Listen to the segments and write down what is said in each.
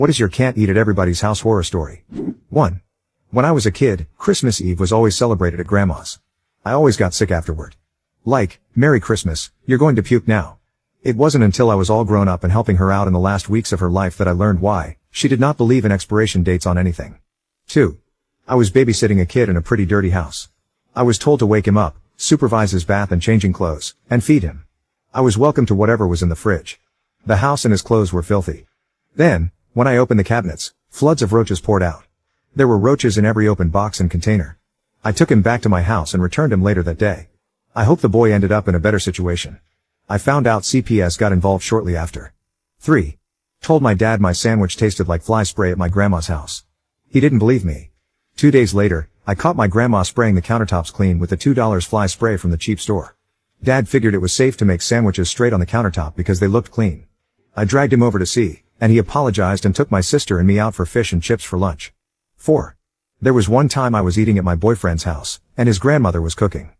What is your can't eat at everybody's house horror story? 1. When I was a kid, Christmas Eve was always celebrated at Grandma's. I always got sick afterward. Like, Merry Christmas, you're going to puke now. It wasn't until I was all grown up and helping her out in the last weeks of her life that I learned why she did not believe in expiration dates on anything. 2. I was babysitting a kid in a pretty dirty house. I was told to wake him up, supervise his bath and changing clothes, and feed him. I was welcome to whatever was in the fridge. The house and his clothes were filthy. Then, when I opened the cabinets, floods of roaches poured out. There were roaches in every open box and container. I took him back to my house and returned him later that day. I hope the boy ended up in a better situation. I found out CPS got involved shortly after. 3. Told my dad my sandwich tasted like fly spray at my grandma's house. He didn't believe me. 2 days later, I caught my grandma spraying the countertops clean with the $2 fly spray from the cheap store. Dad figured it was safe to make sandwiches straight on the countertop because they looked clean. I dragged him over to see, and he apologized and took my sister and me out for fish and chips for lunch. 4. There was one time I was eating at my boyfriend's house, and his grandmother was cooking.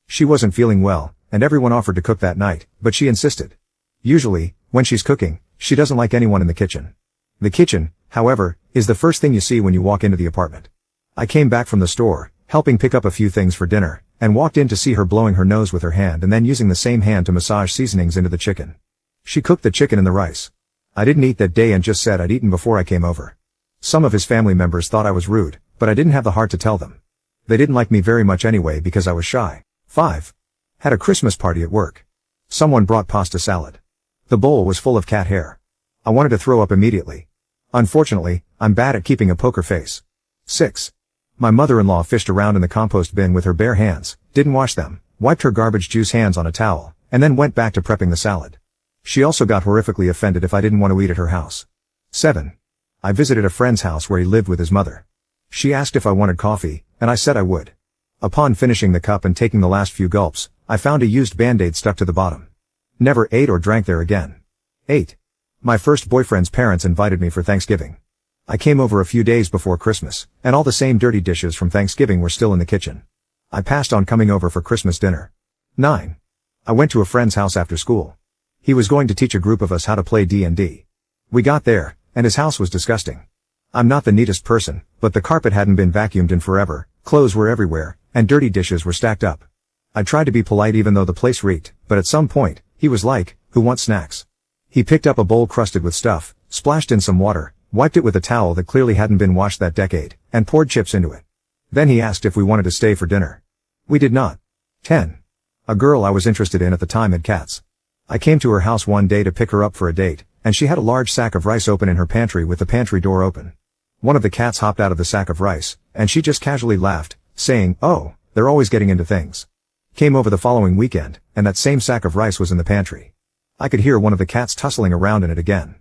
She wasn't feeling well, and everyone offered to cook that night, but she insisted. Usually, when she's cooking, she doesn't like anyone in the kitchen. The kitchen, however, is the first thing you see when you walk into the apartment. I came back from the store, helping pick up a few things for dinner, and walked in to see her blowing her nose with her hand and then using the same hand to massage seasonings into the chicken. She cooked the chicken and the rice. I didn't eat that day and just said I'd eaten before I came over. Some of his family members thought I was rude, but I didn't have the heart to tell them. They didn't like me very much anyway because I was shy. 5. Had a Christmas party at work. Someone brought pasta salad. The bowl was full of cat hair. I wanted to throw up immediately. Unfortunately, I'm bad at keeping a poker face. 6. My mother-in-law fished around in the compost bin with her bare hands, didn't wash them, wiped her garbage juice hands on a towel, and then went back to prepping the salad. She also got horrifically offended if I didn't want to eat at her house. 7. I visited a friend's house where he lived with his mother. She asked if I wanted coffee, and I said I would. Upon finishing the cup and taking the last few gulps, I found a used Band-Aid stuck to the bottom. Never ate or drank there again. 8. My first boyfriend's parents invited me for Thanksgiving. I came over a few days before Christmas, and all the same dirty dishes from Thanksgiving were still in the kitchen. I passed on coming over for Christmas dinner. 9. I went to a friend's house after school. He was going to teach a group of us how to play D&D. We got there, and his house was disgusting. I'm not the neatest person, but the carpet hadn't been vacuumed in forever, clothes were everywhere, and dirty dishes were stacked up. I tried to be polite even though the place reeked, but at some point, he was like, "Who wants snacks?" He picked up a bowl crusted with stuff, splashed in some water, wiped it with a towel that clearly hadn't been washed that decade, and poured chips into it. Then he asked if we wanted to stay for dinner. We did not. 10. A girl I was interested in at the time had cats. I came to her house one day to pick her up for a date, and she had a large sack of rice open in her pantry with the pantry door open. One of the cats hopped out of the sack of rice, and she just casually laughed, saying, "Oh, they're always getting into things." Came over the following weekend, and that same sack of rice was in the pantry. I could hear one of the cats tussling around in it again.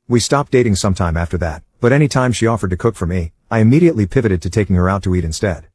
We stopped dating sometime after that, but any time she offered to cook for me, I immediately pivoted to taking her out to eat instead.